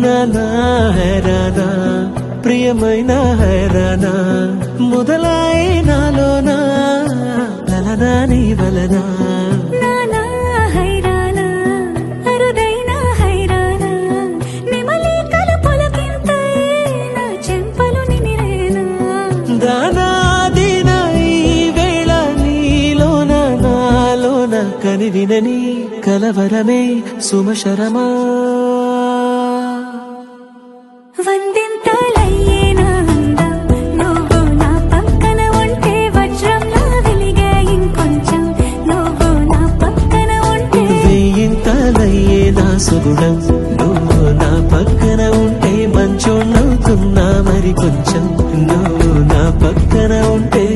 నానా హైరానా ప్రియమైన హైరానా మొదలై నాలోనా లలనా నీ వలనా నానా హైరానా అరుదైన హైరానా నెమలి కలుపులకింతై నా చెంపలు నిమిరేనా దానాదిన ఈ వేళ నీలోన నాలోన కనివినని కలవరమే సుమశరమా వందింతలయ్యేనా అందం నువ్వు నా పక్కన ఉంటే వజ్రంలా వెలిగే ఇంకొంచెం నువ్వు నా పక్కన ఉంటే వెయ్యింతలయ్యే నా సుగుణం నువ్వు నా పక్కన ఉంటే మంచోణ్ణవుతున్నా మరి కొంచెం నువ్వు నా పక్కన ఉంటే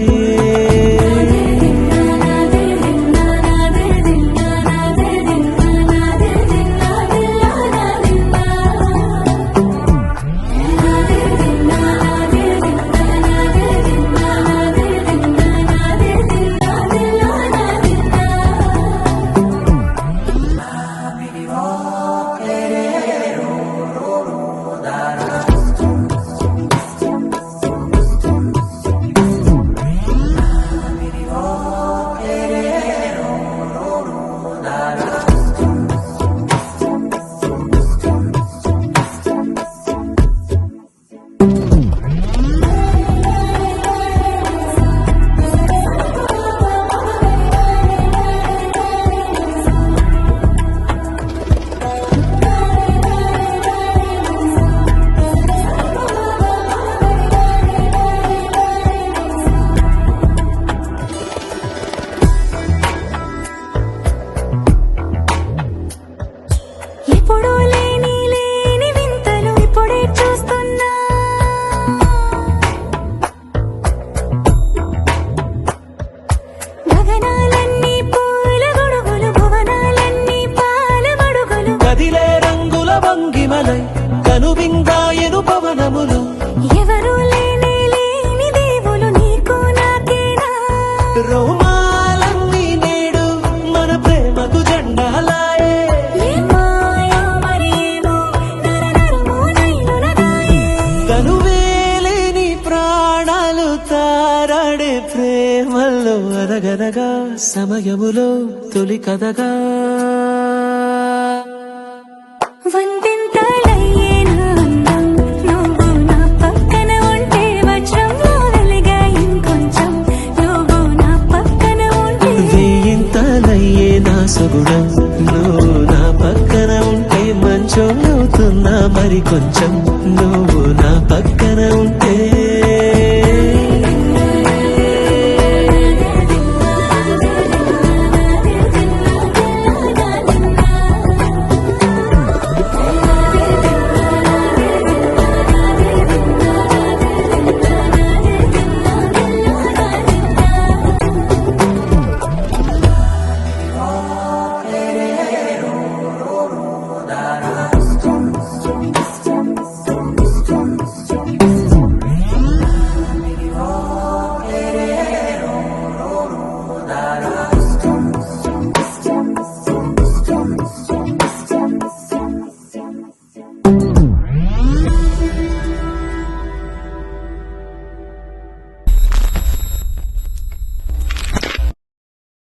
ఎప్పుడూ లేని లేని వింతలు ఇప్పుడే చూస్తున్నా గగనాలన్నీ పూల గొడుగులు భువనాలన్నీ పాల మడుగులు కదిలే రంగుల వంగిమలై కనువిందాయను పవనములు ఎవరూ లేని లేని దేవులు నీకు నాకేనా రోమాలన్నీ నేడు మన ప్రేమకు జెండాలాయే ఏమాయో మరేమో నరనరమో నైనునగాయే కనువేలేని ప్రాణాలు తారాడే ప్రేమల్లో అనగనగా సమయములో తొలి కథగా వందింతలయ్యేనా అందం నువ్వు నా పక్కన ఉంటే వజ్రంలా వెలిగే ఇంకొంచెం నువ్వు నా పక్కన ఉంటే వెయ్యింతలయ్యే నా సుగుణం నువ్వు నా పక్కన ఉంటే మంచోణ్ణవుతున్నా మరి కొంచెం నువ్వు